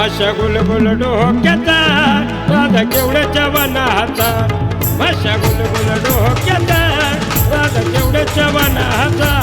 माशा गुलगुल डोक्याचा राधा केवढ्याच्या वनाचा माशा गुलगुल डोक्याचा राधा केवढ्याच्या वनाचा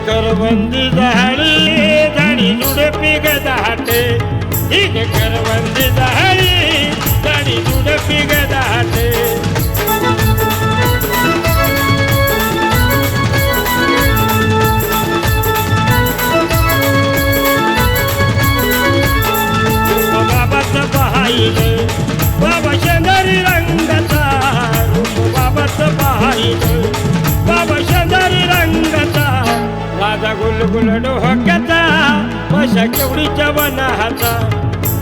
करवंदी झाडी झाडी जुडपी गदाटे ठीक करवंदी झाडी झाडी जुडपी गदाटे बाबाचं पाहिलं बाबा शेंगारी रंगाचा बाबाचं पाहिलं बाबा शेंगारी रंगाचा राधा गुलगुल डोक्याचा माशा केवढीच्या वनाचा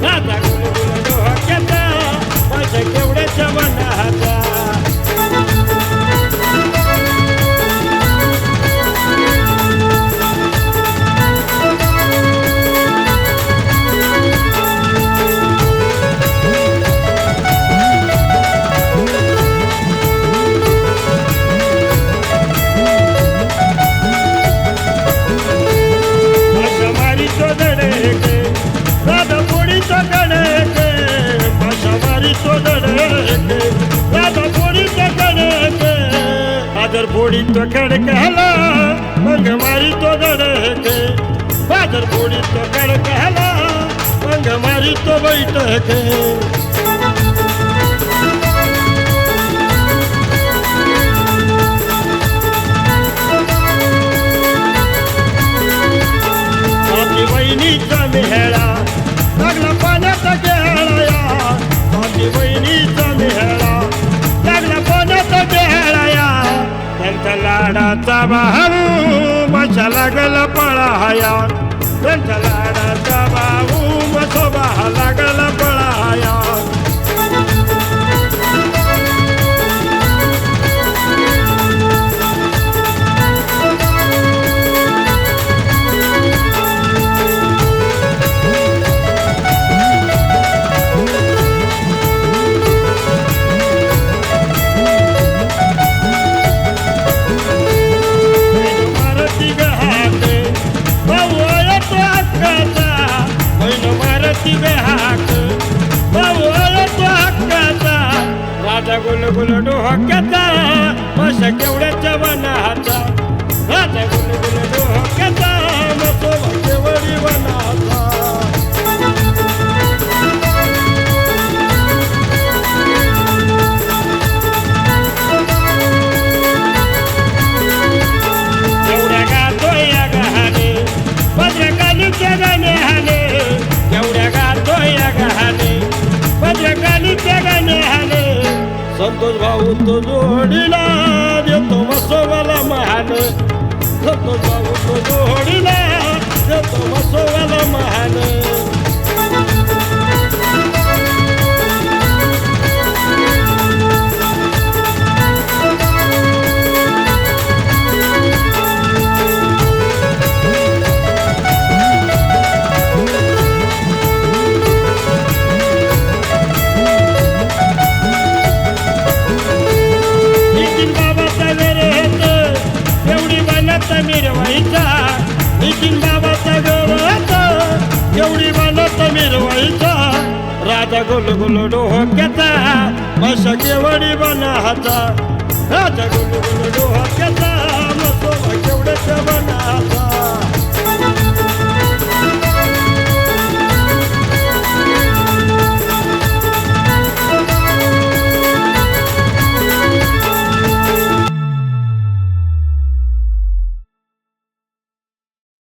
राधा गुलगुल डोक्याचा माशा केवढ्याच्या वनाचा बोडी तो खडकला मंग मारी तो धडके बादर बोडी तो खडकला मंग मारी तो बैठके माझी बहिणीचा मेहळा लागला पाण्याचा गेळया माझी बहिणीचा मेहळा लागला पाण्याचा गेळया त्यांच्या लाडाचा भाऊ माझ्या लागल पळाया त्यांच्या लाडाचा भाऊ मसोबा लागल पळाया राधा गुलगुल डोक्याचा माशा केवढ्याच्या वनाचा राधा गुलगुल डोक्याचा मसोबा केवढी वनाचा केवढ्या गातोय या गहाणे भद्रकालीच्या गाण्याने केवढ्या गातोय या गहाणे भद्रकालीच्या गाण्याने संतोष भाऊ तो जोडीला देतो मसोबाला महान संतोष भाऊ तो जोडीला देतो मसोबाला महान मिरवायचा नितीन बाबाचा गवळाचा एवढी बनत मिरवायचा राधा गुलगुल डोक्याचा माशा केवढी बनाचा राधा गुलगुल डोक्याचा मसोबा केवढ्याच्या बनाचा